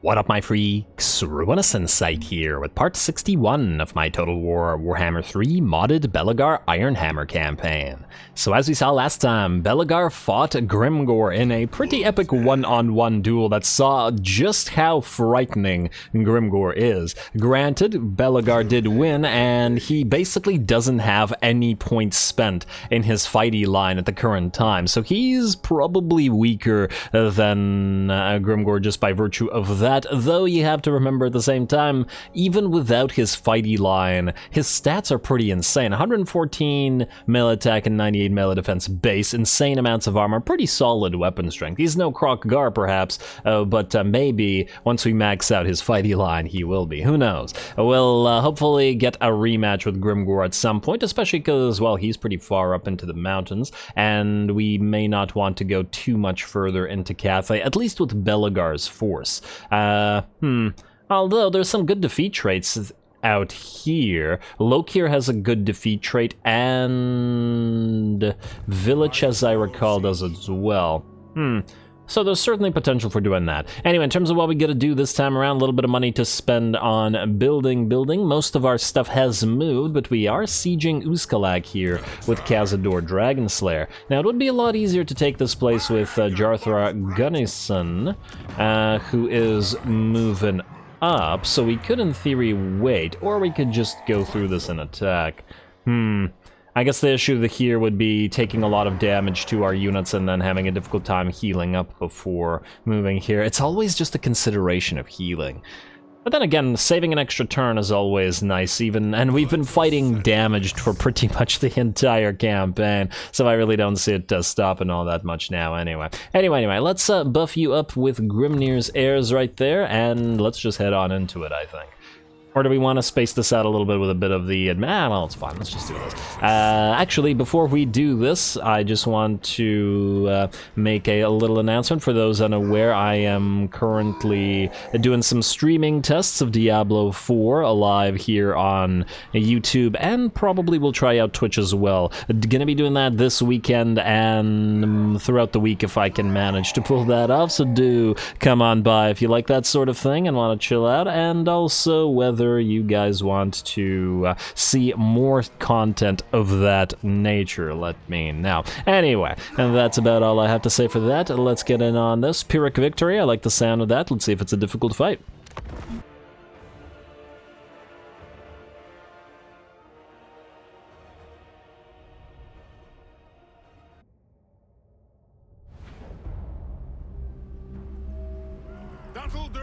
What up, my freaks? RuinouSinsight here with part 61 of my Total Warhammer 3 modded Belegar Ironhammer campaign. So as we saw last time, Belegar fought Grimgor in a pretty epic one-on-one duel that saw just how frightening Grimgor is. Granted, Belegar did win, and he basically doesn't have any points spent in his fighty line at the current time, so he's probably weaker than Grimgor just by virtue of that. Though you have to remember at the same time, even without his fighty line, his stats are pretty insane. 114 melee attack and 98 melee defense base, insane amounts of armor, pretty solid weapon strength. He's no Kroq-Gar perhaps, but maybe once we max out his fighty line, he will be. Who knows? We'll hopefully get a rematch with Grimgor at some point, especially because, well, he's pretty far up into the mountains, and we may not want to go too much further into Cathay, at least with Belegar's force. Although there's some good defeat traits out here. Lokir has a good defeat trait, and Village, as I recall, does as well. So there's certainly potential for doing that. Anyway, in terms of what we gotta do this time around, a little bit of money to spend on building. Most of our stuff has moved, but we are sieging Uzkalak here with Khazad-dûr Dragonslayer. Now, it would be a lot easier to take this place with Jarthra Gunnison, who is moving up, so we could in theory wait, or we could just go through this and attack. I guess the issue here would be taking a lot of damage to our units and then having a difficult time healing up before moving here. It's always just a consideration of healing. But then again, saving an extra turn is always nice, and we've been fighting damaged for pretty much the entire campaign, so I really don't see it stopping all that much now anyway. Anyway, let's buff you up with Grimnir's Heirs right there, and let's just head on into it, I think. Or do we want to space this out a little bit with a bit of the... well, it's fine. Let's just do this. Actually, before we do this, I just want to make a little announcement. For those unaware, I am currently doing some streaming tests of Diablo 4 live here on YouTube, and probably will try out Twitch as well. Gonna be doing that this weekend and throughout the week if I can manage to pull that off, so do come on by if you like that sort of thing and want to chill out, and also whether you guys want to see more content of that nature, let me know. Anyway, and that's about all I have to say for that. Let's get in on this. Pyrrhic victory, I like the sound of that. Let's see if it's a difficult fight. That'll do.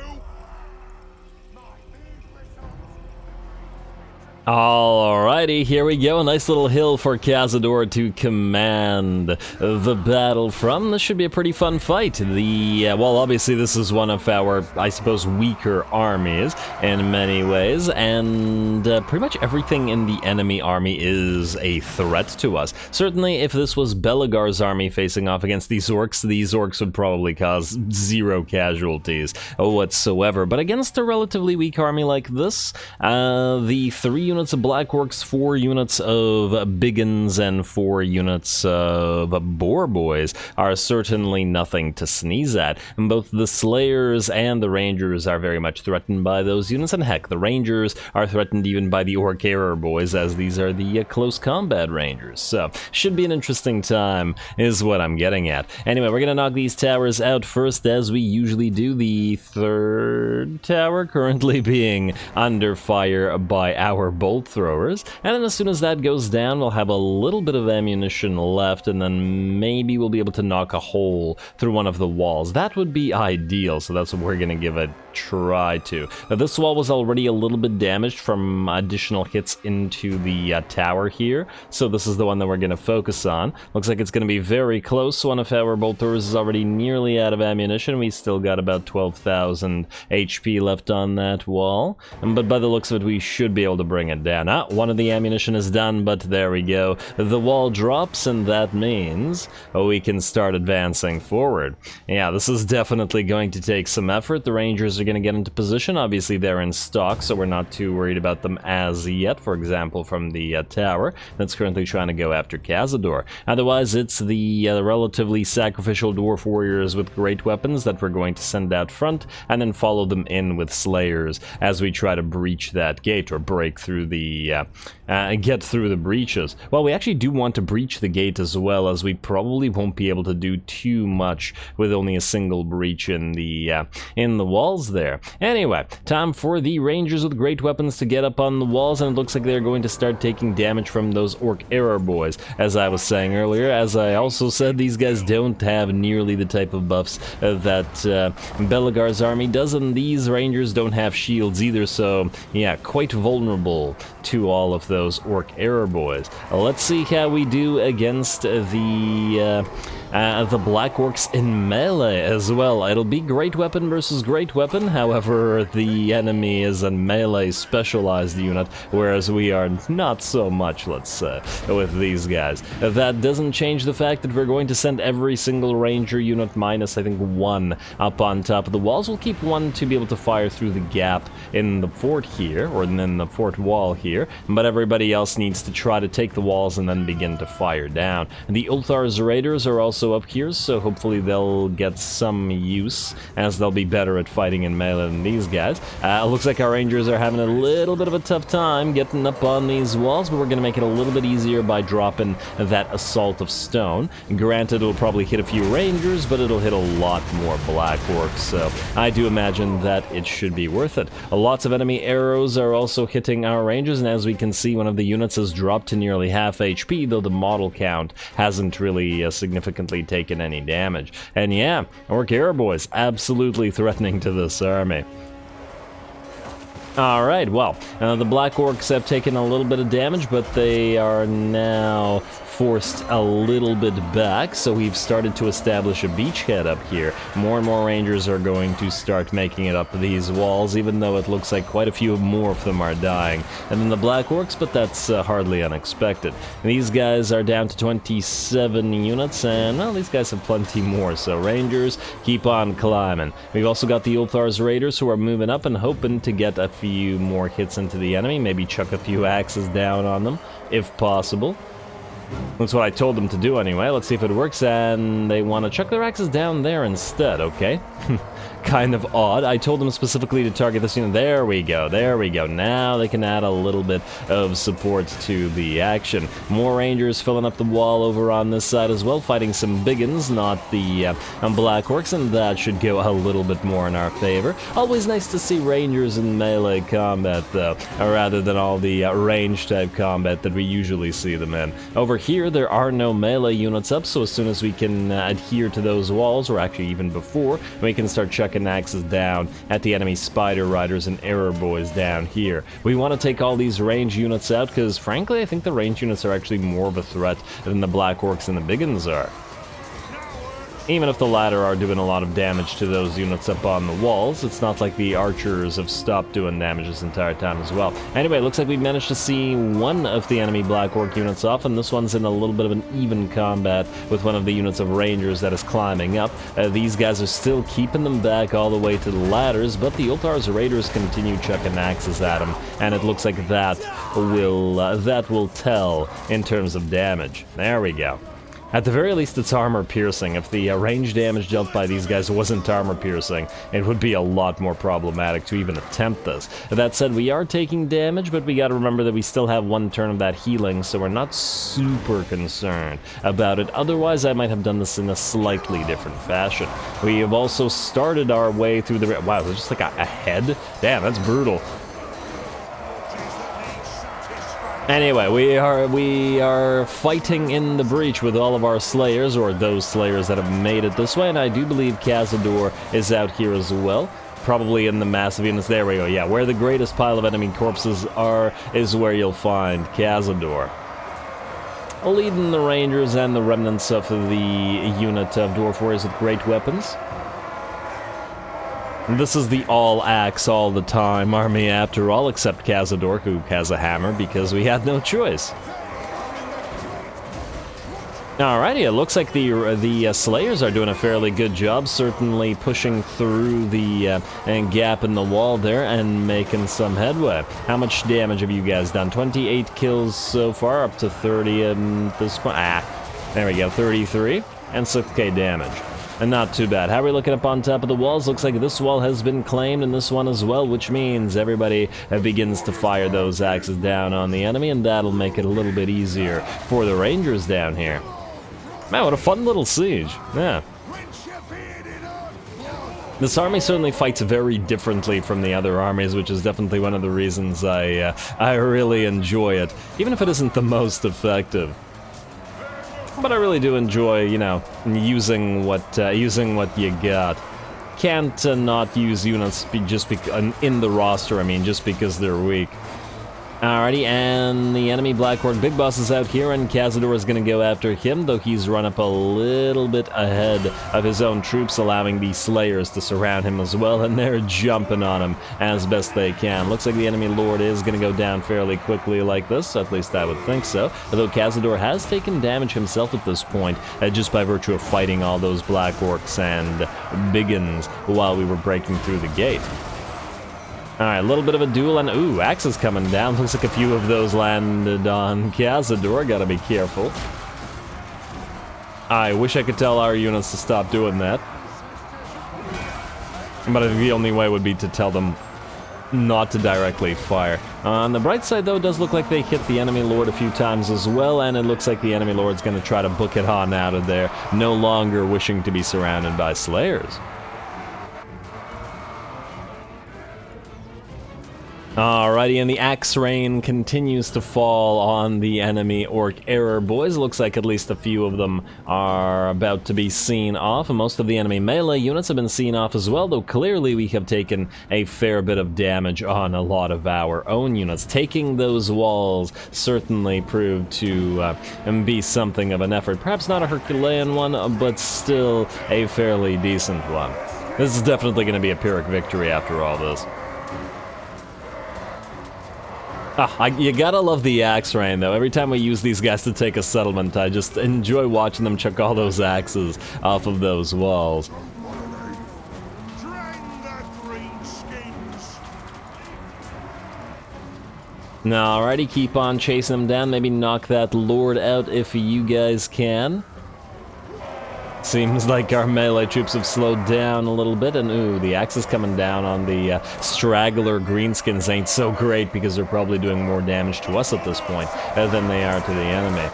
Alrighty, here we go. A nice little hill for Khazad-dûr to command the battle from. This should be a pretty fun fight. Well, obviously this is one of our, I suppose, weaker armies in many ways, and pretty much everything in the enemy army is a threat to us. Certainly, if this was Belegar's army facing off against these orcs would probably cause 0 casualties whatsoever. But against a relatively weak army like this, the 3 units of Black Orcs, 4 units of Biggins, and 4 units of Boar Boys are certainly nothing to sneeze at. And both the Slayers and the Rangers are very much threatened by those units, and heck, the Rangers are threatened even by the Orc Error Boys, as these are the close combat Rangers. So, should be an interesting time, is what I'm getting at. Anyway, we're gonna knock these towers out first, as we usually do. The 3rd tower currently being under fire by our bolt throwers, and then as soon as that goes down, we'll have a little bit of ammunition left, and then maybe we'll be able to knock a hole through one of the walls. That would be ideal, so that's what we're gonna give a try to. Now, this wall was already a little bit damaged from additional hits into the tower here, so this is the one that we're gonna focus on. Looks like it's gonna be very close. One of our bolt throwers is already nearly out of ammunition. We still got about 12,000 HP left on that wall, but by the looks of it, we should be able to bring it it down. Ah, one of the ammunition is done, but there we go. The wall drops, and that means we can start advancing forward. Yeah, this is definitely going to take some effort. The Rangers are going to get into position. Obviously, they're in stock, so we're not too worried about them as yet. For example, from the tower that's currently trying to go after Cazador. Otherwise, it's the relatively sacrificial dwarf warriors with great weapons that we're going to send out front, and then follow them in with slayers as we try to breach that gate, or break through the get through the breaches. Well, we actually do want to breach the gate as well, as we probably won't be able to do too much with only a single breach in the walls there. Anyway, time for the Rangers with great weapons to get up on the walls, and it looks like they're going to start taking damage from those Orc Error boys. As I was saying earlier, as I also said, these guys don't have nearly the type of buffs that Belegar's army does, and these Rangers don't have shields either, so yeah, quite vulnerable to all of those Orc Error boys. Let's see how we do against the Black Orcs in melee as well. It'll be great weapon versus great weapon, however, the enemy is a melee specialized unit, whereas we are not so much, let's say, with these guys. That doesn't change the fact that we're going to send every single Ranger unit minus, I think, one up on top of the walls. We'll keep one to be able to fire through the gap in the fort here, or in the fort wall here, but everybody else needs to try to take the walls and then begin to fire down. The Ulthar's Raiders are also up here, so hopefully they'll get some use, as they'll be better at fighting in melee than these guys. Looks like our Rangers are having a little bit of a tough time getting up on these walls, but we're going to make it a little bit easier by dropping that Assault of Stone. Granted, it'll probably hit a few Rangers, but it'll hit a lot more Black Orcs, so I do imagine that it should be worth it. Lots of enemy arrows are also hitting our Rangers, and as we can see, one of the units has dropped to nearly half HP, though the model count hasn't really significantly taken any damage. And yeah, Orc Arrow boys absolutely threatening to this army. Alright, well, the Black Orcs have taken a little bit of damage, but they are now forced a little bit back, so we've started to establish a beachhead up here. More and more Rangers are going to start making it up these walls, even though it looks like quite a few more of them are dying. And then the Black Orcs, but that's hardly unexpected. And these guys are down to 27 units, and well, these guys have plenty more, so Rangers, keep on climbing. We've also got the Ulthar's Raiders who are moving up and hoping to get a few more hits into the enemy, maybe chuck a few axes down on them, if possible. That's what I told them to do anyway. Let's see if it works, and they want to chuck their axes down there instead, okay? Kind of odd. I told them specifically to target this unit. There we go, there we go. Now they can add a little bit of support to the action. More Rangers filling up the wall over on this side as well, fighting some biggins, not the Black Orcs, and that should go a little bit more in our favor. Always nice to see Rangers in melee combat, though, rather than all the range-type combat that we usually see them in. Over here, there are no melee units up, so as soon as we can adhere to those walls, or actually even before, we can start chucking axes down at the enemy Spider Riders and Error Boys down here. We want to take all these range units out, because frankly, I think the range units are actually more of a threat than the Black Orcs and the Biggins are. Even if the latter are doing a lot of damage to those units up on the walls, it's not like the archers have stopped doing damage this entire time as well. Anyway, it looks like we managed to see one of the enemy Black Orc units off, and this one's in a little bit of an even combat with one of the units of Rangers that is climbing up. These guys are still keeping them back all the way to the ladders, but the Ulthar's Raiders continue chucking axes at them, and it looks like that will tell in terms of damage. There we go. At the very least, it's armor-piercing. If the range damage dealt by these guys wasn't armor-piercing, it would be a lot more problematic to even attempt this. That said, we are taking damage, but we gotta remember that we still have one turn of that healing, so we're not super concerned about it. Otherwise, I might have done this in a slightly different fashion. We have also started our way through the... Wow, there's just like a head? Damn, that's brutal. Anyway, we are fighting in the breach with all of our slayers, or those slayers that have made it this way, and I do believe Cazador is out here as well. Probably in the massive units. There we go, yeah. Where the greatest pile of enemy corpses are is where you'll find Cazador. Leading the Rangers and the remnants of the unit of Dwarf Warriors with great weapons. This is the all-axe all the time army after all, except Cazador, who has a hammer, because we had no choice. Alrighty, it looks like the Slayers are doing a fairly good job, certainly pushing through the gap in the wall there and making some headway. How much damage have you guys done? 28 kills so far, up to 30 at this point. There we go, 33, and 6k damage. And not too bad. How are we looking up on top of the walls? Looks like this wall has been claimed and this one as well, which means everybody begins to fire those axes down on the enemy, and that'll make it a little bit easier for the Rangers down here. Man, what a fun little siege. Yeah. This army certainly fights very differently from the other armies, which is definitely one of the reasons I really enjoy it, even if it isn't the most effective. But I really do enjoy, you know, using what you got. Can't not use units just in the roster, I mean, just because they're weak. Alrighty, and the enemy Black Orc Big Boss is out here, and Cazador is going to go after him, though he's run up a little bit ahead of his own troops, allowing the Slayers to surround him as well, and they're jumping on him as best they can. Looks like the enemy Lord is going to go down fairly quickly like this, at least I would think so, although Cazador has taken damage himself at this point, just by virtue of fighting all those Black Orcs and Biggins while we were breaking through the gate. Alright, a little bit of a duel, and ooh, axes coming down. Looks like a few of those landed on Cazador. Gotta be careful. I wish I could tell our units to stop doing that. But I think the only way would be to tell them not to directly fire. On the bright side, though, it does look like they hit the enemy lord a few times as well, and it looks like the enemy lord's gonna try to book it on out of there, no longer wishing to be surrounded by Slayers. Alrighty, and the axe rain continues to fall on the enemy Orc Error boys. Looks like at least a few of them are about to be seen off, and most of the enemy melee units have been seen off as well, though clearly we have taken a fair bit of damage on a lot of our own units. Taking those walls certainly proved to be something of an effort. Perhaps not a Herculean one, but still a fairly decent one. This is definitely going to be a Pyrrhic victory after all this. You gotta love the axe rain, though. Every time we use these guys to take a settlement, I just enjoy watching them chuck all those axes off of those walls. Now, alrighty, keep on chasing them down. Maybe knock that lord out if you guys can. Seems like our melee troops have slowed down a little bit, and ooh, the axes coming down on the straggler greenskins ain't so great because they're probably doing more damage to us at this point than they are to the enemy.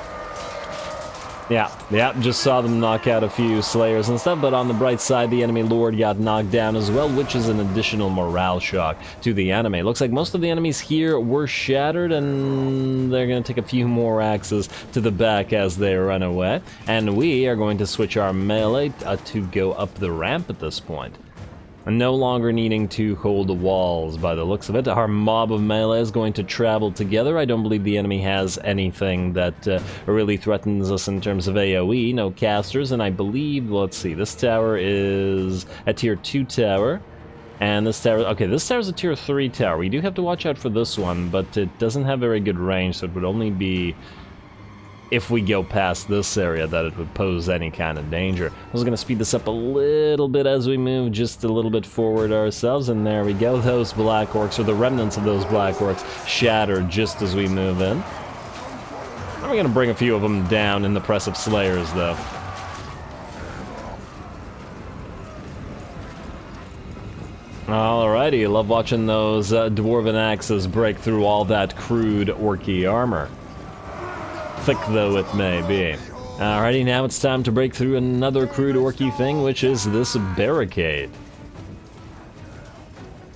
Yeah, just saw them knock out a few Slayers and stuff, but on the bright side, the enemy Lord got knocked down as well, which is an additional morale shock to the enemy. Looks like most of the enemies here were shattered, and they're going to take a few more axes to the back as they run away. And we are going to switch our melee to go up the ramp at this point. No longer needing to hold the walls by the looks of it. Our mob of melee is going to travel together. I don't believe the enemy has anything that really threatens us in terms of AoE. No casters, and I believe, let's see, this tower is a tier 2 tower. And this tower, okay, this tower's a tier 3 tower. We do have to watch out for this one, but it doesn't have very good range, so it would only be if we go past this area that it would pose any kind of danger. I was going to speed this up a little bit as we move just a little bit forward ourselves, and there we go. Those Black Orcs, or the remnants of those Black Orcs, shattered just as we move in. We're going to bring a few of them down in the press of Slayers, though. Alrighty, love watching those dwarven axes break through all that crude orky armor. Thick though it may be. Alrighty, now it's time to break through another crude orky thing, which is this barricade.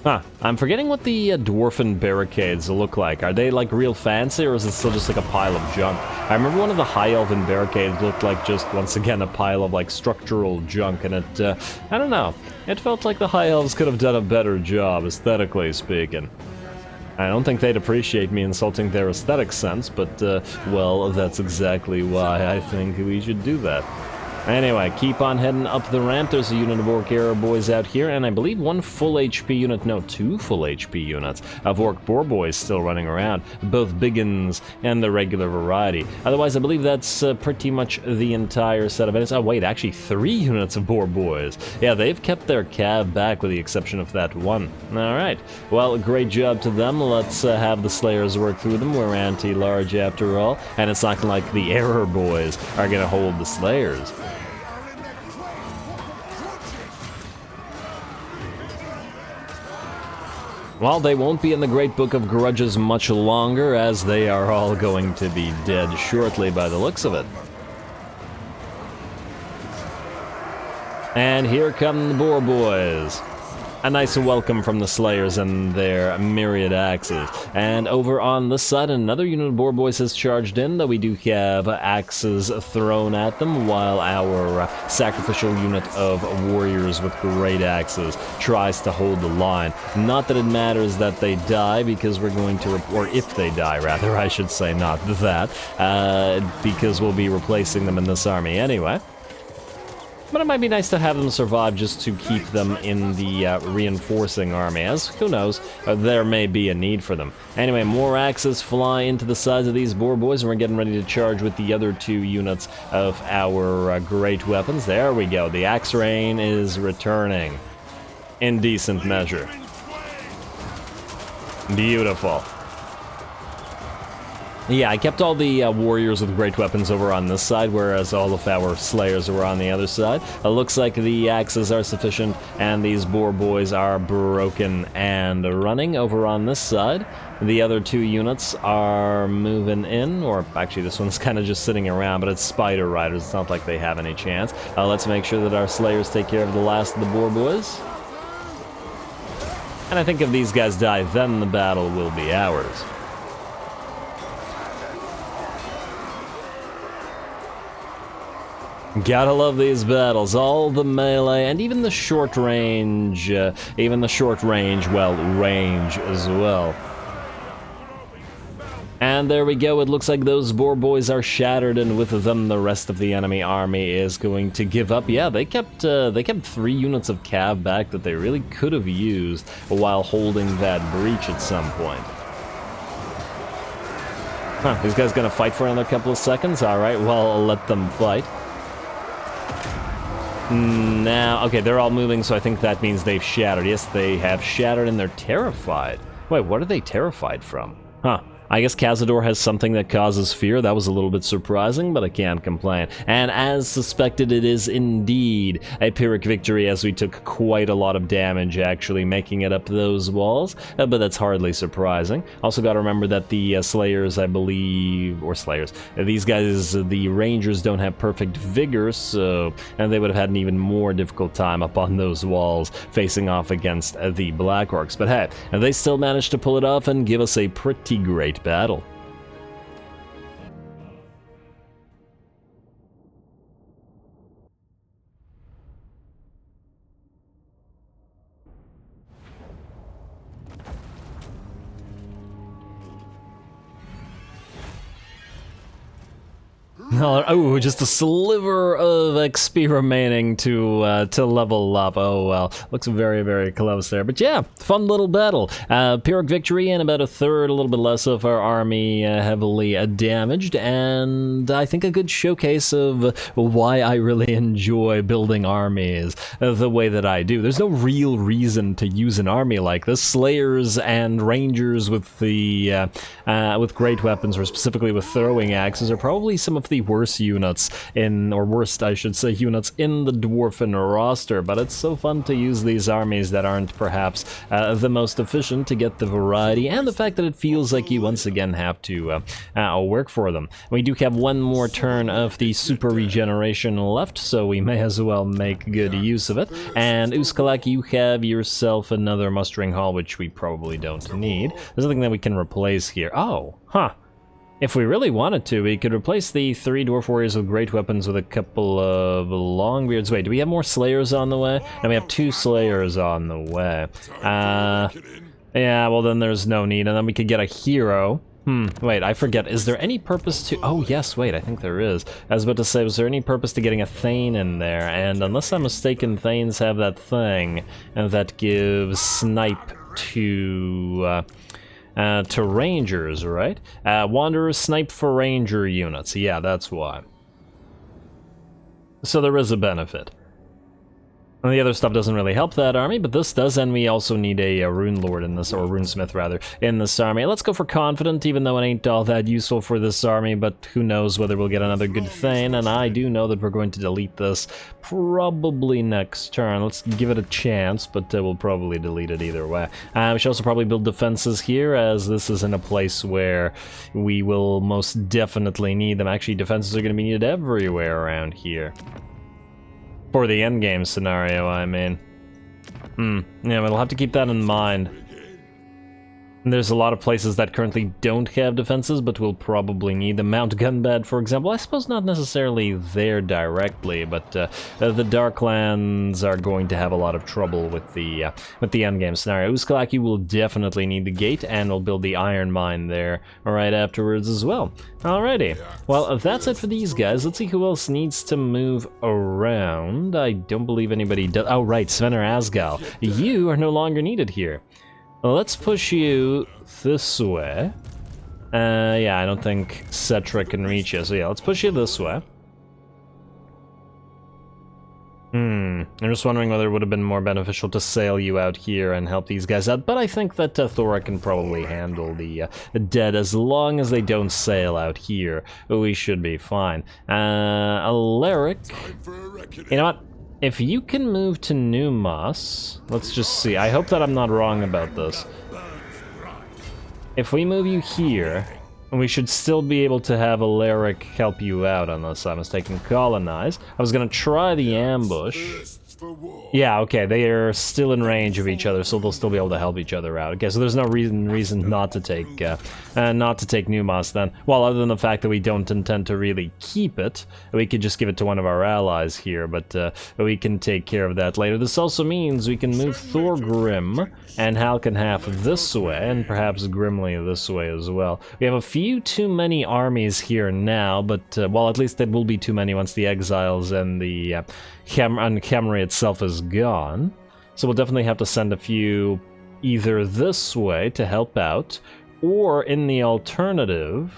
I'm forgetting what the dwarfen barricades look like. Are they like real fancy, or is it still just like a pile of junk? I remember one of the high elven barricades looked like just, once again, a pile of like structural junk, and it, I don't know, it felt like the high elves could have done a better job, aesthetically speaking. I don't think they'd appreciate me insulting their aesthetic sense, but, well, that's exactly why I think we should do that. Anyway, keep on heading up the ramp. There's a unit of Orc Arrow Boys out here, and I believe one full HP unit, no, 2 full HP units of Orc Boar Boys still running around, both biggins and the regular variety. Otherwise, I believe that's pretty much the entire set of units. Oh wait, actually 3 units of Boar Boys. Yeah, they've kept their cav back with the exception of that one. Alright, well, great job to them. Let's have the Slayers work through them. We're anti-large after all, and it's not like the Error Boys are gonna hold the Slayers. Well, they won't be in the Great Book of Grudges much longer, as they are all going to be dead shortly by the looks of it. And here come the Boar Boys. A nice welcome from the Slayers and their myriad axes. And over on this side, another unit of Boar Boys has charged in, though we do have axes thrown at them, while our sacrificial unit of warriors with great axes tries to hold the line. Not that it matters that they die, because we're going to, or if they die, rather, I should say, not that, because we'll be replacing them in this army anyway. But it might be nice to have them survive just to keep them in the reinforcing army, as, who knows, there may be a need for them. Anyway, more axes fly into the sides of these Boar Boys, and we're getting ready to charge with the other 2 units of our great weapons. There we go, the axe rain is returning in decent measure. Beautiful. Yeah, I kept all the warriors with great weapons over on this side, whereas all of our slayers were on the other side. It looks like the axes are sufficient, and these Boar Boys are broken and running over on this side. The other 2 units are moving in, or actually this one's kind of just sitting around, but it's Spider Riders. It's not like they have any chance. Let's make sure that our slayers take care of the last of the Boar Boys. And I think if these guys die, then the battle will be ours. Gotta love these battles, all the melee, and even the short range, well, range as well. And there we go, it looks like those Boar Boys are shattered, and with them the rest of the enemy army is going to give up. Yeah, they kept 3 units of cav back that they really could have used while holding that breach at some point. Huh, these guys gonna fight for another couple of seconds? Alright, well, I'll let them fight. Now, okay, they're all moving, so I think that means they've shattered. Yes, they have shattered, and they're terrified. Wait, what are they terrified from? Huh. I guess Cazador has something that causes fear. That was a little bit surprising, but I can't complain. And as suspected, it is indeed a Pyrrhic victory, as we took quite a lot of damage, actually, making it up those walls. But that's hardly surprising. Also got to remember that the Slayers, I believe, or Slayers, these guys, the Rangers, don't have perfect vigor, so, and they would have had an even more difficult time up on those walls, facing off against the Black Orcs. But hey, they still managed to pull it off and give us a pretty great battle. Oh, just a sliver of XP remaining to level up. Oh well, looks very, very close there. But yeah, fun little battle. Pyrrhic victory, and about a third, a little bit less of our army heavily damaged, and I think a good showcase of why I really enjoy building armies the way that I do. There's no real reason to use an army like this. Slayers and Rangers with the with great weapons, or specifically with throwing axes, are probably some of the worst units worst, I should say, units in the Dwarfen roster, but it's so fun to use these armies that aren't perhaps the most efficient, to get the variety, and the fact that it feels like you once again have to work for them. We do have one more turn of the super regeneration left, so we may as well make good use of it. And Uskalak, you have yourself another mustering hall, which we probably don't need. There's nothing that we can replace here. Oh, huh. If we really wanted to, we could replace the 3 Dwarf Warriors with great weapons with a couple of Longbeards. Wait, do we have more Slayers on the way? No, we have 2 Slayers on the way. Yeah, well then there's no need. And then we could get a hero Wait, I forget. Is there any purpose to... Oh, yes, wait, I think there is. I was about to say, was there any purpose to getting a Thane in there? And unless I'm mistaken, Thanes have that thing that gives snipe to Rangers, right? Wanderers snipe for Ranger units. Yeah, that's why. So there is a benefit. And the other stuff doesn't really help that army, but this does, and we also need a Rune Lord in this, or Runesmith rather, in this army. Let's go for Confident, even though it ain't all that useful for this army, but who knows whether we'll get another good Thane, and I do know that we're going to delete this probably next turn. Let's give it a chance, but we'll probably delete it either way. We should also probably build defenses here, as this is in a place where we will most definitely need them. Actually, defenses are going to be needed everywhere around here. For the endgame scenario, I mean. Yeah, we'll have to keep that in mind. And there's a lot of places that currently don't have defenses, but will probably need them. Mount Gunbad, for example. I suppose not necessarily there directly, but the Darklands are going to have a lot of trouble with the endgame scenario. Uskalaki will definitely need the gate, and we'll build the iron mine there right afterwards as well. Alrighty. Well, that's it for these guys. Let's see who else needs to move around. I don't believe anybody does. Oh, right, Svenner Asgal. You are no longer needed here. Let's push you this way. Yeah, I don't think Cetra can reach you, so yeah, let's push you this way. I'm just wondering whether it would have been more beneficial to sail you out here and help these guys out, but I think that Thora can probably handle the dead as long as they don't sail out here. We should be fine. Alaric, you know what? If you can move to Numas, let's just see. I hope that I'm not wrong about this. If we move you here, we should still be able to have Alaric help you out, unless I'm mistaken. Colonize. I was gonna try the ambush. Yeah, okay, they are still in range of each other, so they'll still be able to help each other out. Okay, so there's no reason not to take Numas then. Well, other than the fact that we don't intend to really keep it, we could just give it to one of our allies here, but we can take care of that later. This also means we can move Thorgrim and Halkan half this way, and perhaps Grimly this way as well. We have a few too many armies here now, but, well, at least it will be too many once the Exiles and the Khemri itself is gone. So we'll definitely have to send a few either this way to help out, or in the alternative,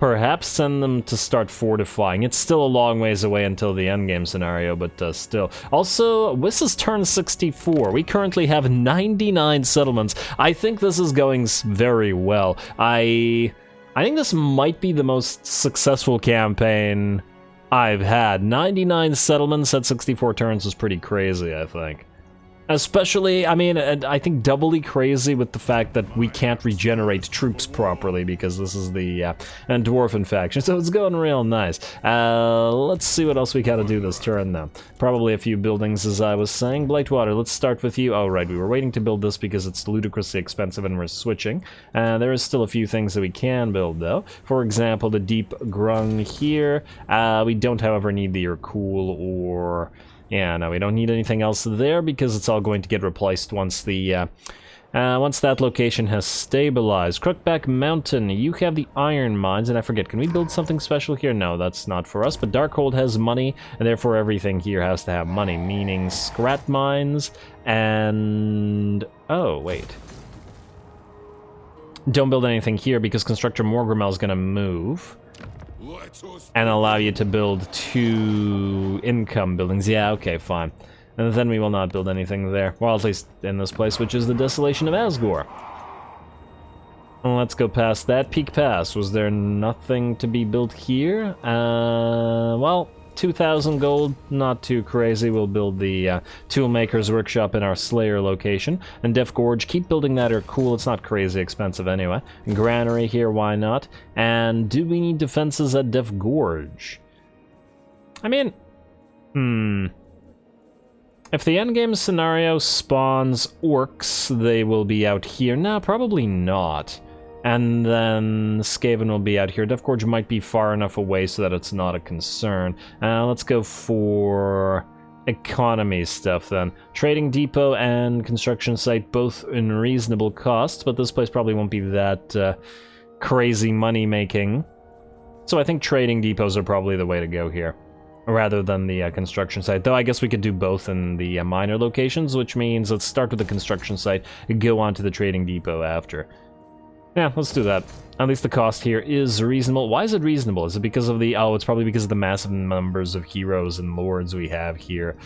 perhaps send them to start fortifying. It's still a long ways away until the endgame scenario, but still. Also, this is turn 64. We currently have 99 settlements. I think this is going very well. I think this might be the most successful campaign I've had. 99 settlements at 64 turns is pretty crazy, I think. Especially, I mean, I think doubly crazy with the fact that we can't regenerate troops properly because this is the Dwarfen faction, so it's going real nice. Let's see what else we gotta do this turn, though. Probably a few buildings, as I was saying. Blightwater, let's start with you. Oh, right, we were waiting to build this because it's ludicrously expensive and we're switching. There is still a few things that we can build, though. For example, the Deep Grung here. We don't, however, need the Urkul or... Yeah, no, we don't need anything else there because it's all going to get replaced once the once that location has stabilized. Crookback Mountain, you have the iron mines, and I forget, can we build something special here? No, that's not for us, but Darkhold has money, and therefore everything here has to have money, meaning Scrat mines and... Oh, wait. Don't build anything here because Constructor Morgrimel is going to move and allow you to build 2 income buildings. Yeah, okay, fine. And then we will not build anything there. Well, at least in this place, which is the Desolation of Asgore. Well, let's go past that. Peak Pass. Was there nothing to be built here? Well, 2,000 gold, not too crazy. We'll build the Toolmaker's Workshop in our Slayer location. And Death Gorge, keep building that, or cool, it's not crazy expensive anyway. And Granary here, why not? And do we need defenses at Death Gorge? I mean, if the endgame scenario spawns orcs, they will be out here. No, probably not. And then Skaven will be out here. Death Gorge might be far enough away so that it's not a concern. Let's go for economy stuff then. Trading depot and construction site both in reasonable cost, but this place probably won't be that crazy money making. So I think trading depots are probably the way to go here, rather than the construction site. Though I guess we could do both in the minor locations, which means let's start with the construction site and go on to the trading depot after. Yeah, let's do that. At least the cost here is reasonable. Why is it reasonable? Is it because of the... Oh, it's probably because of the massive numbers of heroes and lords we have here,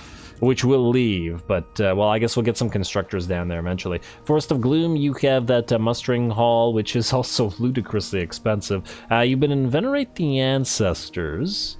which will leave. But, well, I guess we'll get some constructors down there eventually. Forest of Gloom, you have that mustering hall, which is also ludicrously expensive. You've been in Venerate the Ancestors.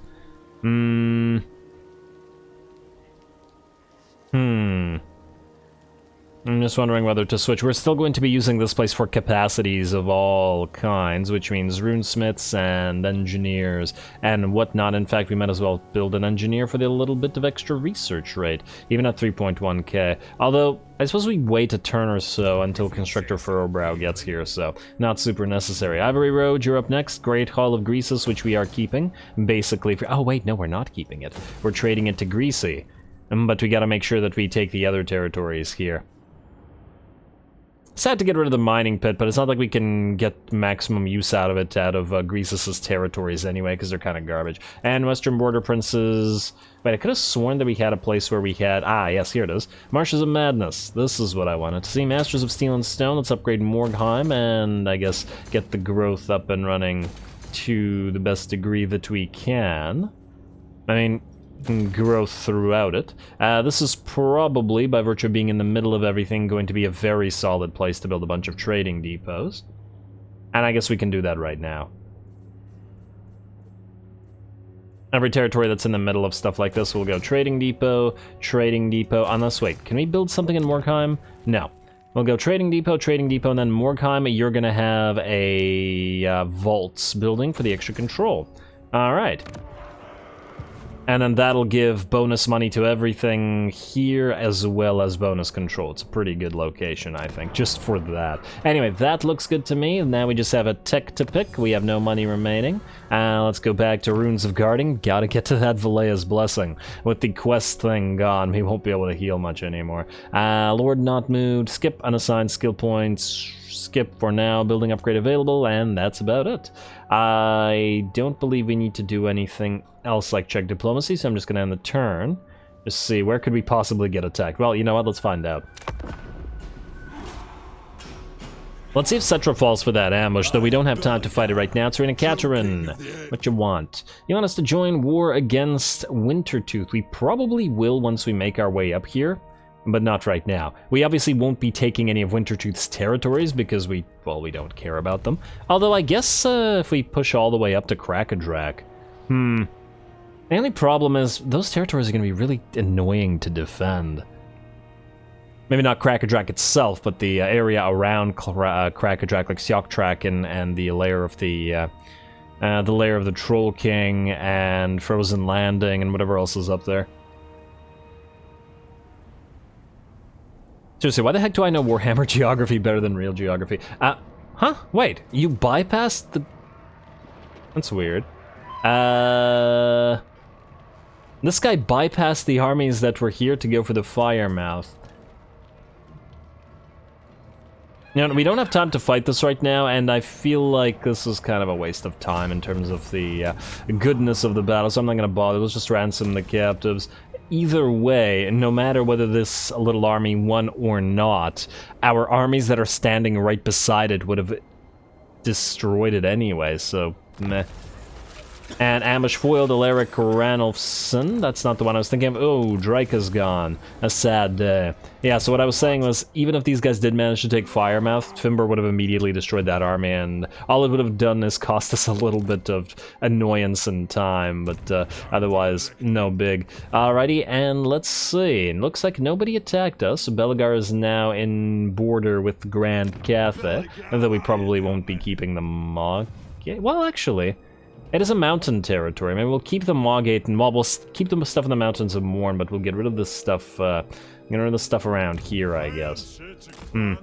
I'm just wondering whether to switch. We're still going to be using this place for capacities of all kinds, which means runesmiths and engineers and whatnot. In fact, we might as well build an engineer for the little bit of extra research rate, even at 3.1k. Although, I suppose we wait a turn or so until Constructor Furrowbrow gets here, so not super necessary. Ivory Road, you're up next. Great Hall of Greases, which we are keeping, basically for... Oh wait, no, we're not keeping it. We're trading it to Greasy. But we gotta make sure that we take the other territories here. Sad to get rid of the mining pit, but it's not like we can get maximum use out of it, out of Greasus' territories anyway, because they're kind of garbage. And Western Border Princes... Wait, I could have sworn that we had a place where we had... Ah, yes, here it is. Marshes of Madness. This is what I wanted to see. Masters of Steel and Stone. Let's upgrade Morgheim, and I guess get the growth up and running to the best degree that we can. I mean... growth throughout it. This is probably, by virtue of being in the middle of everything, going to be a very solid place to build a bunch of trading depots. And I guess we can do that right now. Every territory that's in the middle of stuff like this will go trading depot, unless, wait, can we build something in Morgheim? No. We'll go trading depot, and then Morgheim, you're gonna have a vaults building for the extra control. Alright. And then that'll give bonus money to everything here, as well as bonus control. It's a pretty good location, I think, just for that. Anyway, that looks good to me. Now we just have a tech to pick. We have no money remaining. Let's go back to Runes of Guarding. Gotta get to that Valea's Blessing. With the quest thing gone, we won't be able to heal much anymore. Lord Not Moved. Skip unassigned skill points. Skip for now. Building upgrade available, and that's about it. I don't believe we need to do anything else like check diplomacy, so I'm just gonna end the turn. Just see, where could we possibly get attacked? Well, you know what, let's find out. Let's see if Cetra falls for that ambush, though we don't have time to fight it right now. It's Serena Katerin. What you want? You want us to join war against Wintertooth? We probably will once we make our way up here, but not right now. We obviously won't be taking any of Wintertooth's territories because we don't care about them. Although I guess if we push all the way up to Krakadrak. The only problem is those territories are going to be really annoying to defend. Maybe not Krakadrak itself, but the area around Krakadrak, like Sioctrak and the lair of the lair of the Troll King and Frozen Landing and whatever else is up there. Seriously, why the heck do I know Warhammer geography better than real geography? Huh? Wait, you bypassed the... That's weird. This guy bypassed the armies that were here to go for the Firemouth. You know, we don't have time to fight this right now, and I feel like this is kind of a waste of time in terms of the goodness of the battle, so I'm not gonna bother. Let's just ransom the captives. Either way, no matter whether this little army won or not, our armies that are standing right beside it would have destroyed it anyway, so meh. And ambush foiled Alaric Ranulfson. That's not the one I was thinking of. Oh, Drika's gone. A sad day. Yeah, so what I was saying was, even if these guys did manage to take Firemouth, Fimber would have immediately destroyed that army, and all it would have done is cost us a little bit of annoyance and time, but otherwise, no big. Alrighty, and let's see. It looks like nobody attacked us. Belegar is now in border with Grand Cathay, although we probably won't be keeping the Mog... Well, actually... It is a mountain territory. Maybe we'll keep the Maugate, and we'll keep the stuff in the mountains of Morn, but we'll get rid of this stuff, get rid of the stuff around here, I guess. And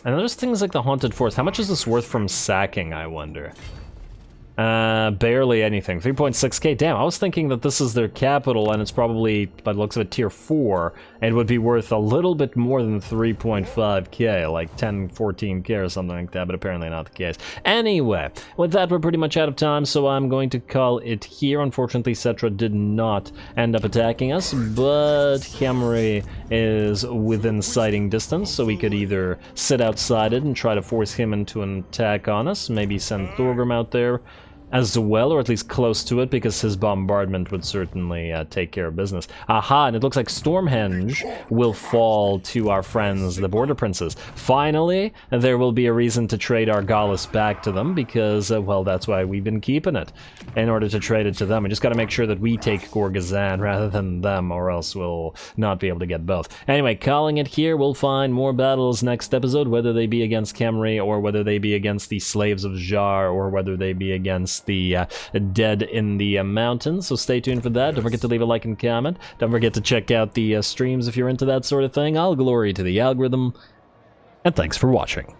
there's things like the Haunted Forest. How much is this worth from sacking, I wonder? Barely anything. 3.6k. Damn, I was thinking that this is their capital and it's probably, by the looks of it, tier 4. And would be worth a little bit more than 3.5k, like 10, 14k or something like that, but apparently not the case. Anyway, with that, we're pretty much out of time, so I'm going to call it here. Unfortunately, Cetra did not end up attacking us, but Camry is within sighting distance, so we could either sit outside it and try to force him into an attack on us, maybe send Thorgrim out there as well, or at least close to it, because his bombardment would certainly take care of business. Aha, and it looks like Stormhenge will fall to our friends, the Border Princes. Finally, there will be a reason to trade our Gallus back to them, because, well, that's why we've been keeping it, in order to trade it to them. We just gotta make sure that we take Gorgazan rather than them, or else we'll not be able to get both. Anyway, calling it here, we'll find more battles next episode, whether they be against Khemri, or whether they be against the Slaves of Jar, or whether they be against the dead in the mountains. So stay tuned for that. Don't forget to leave a like and comment. Don't forget to check out the streams if you're into that sort of thing. All glory to the algorithm, and thanks for watching.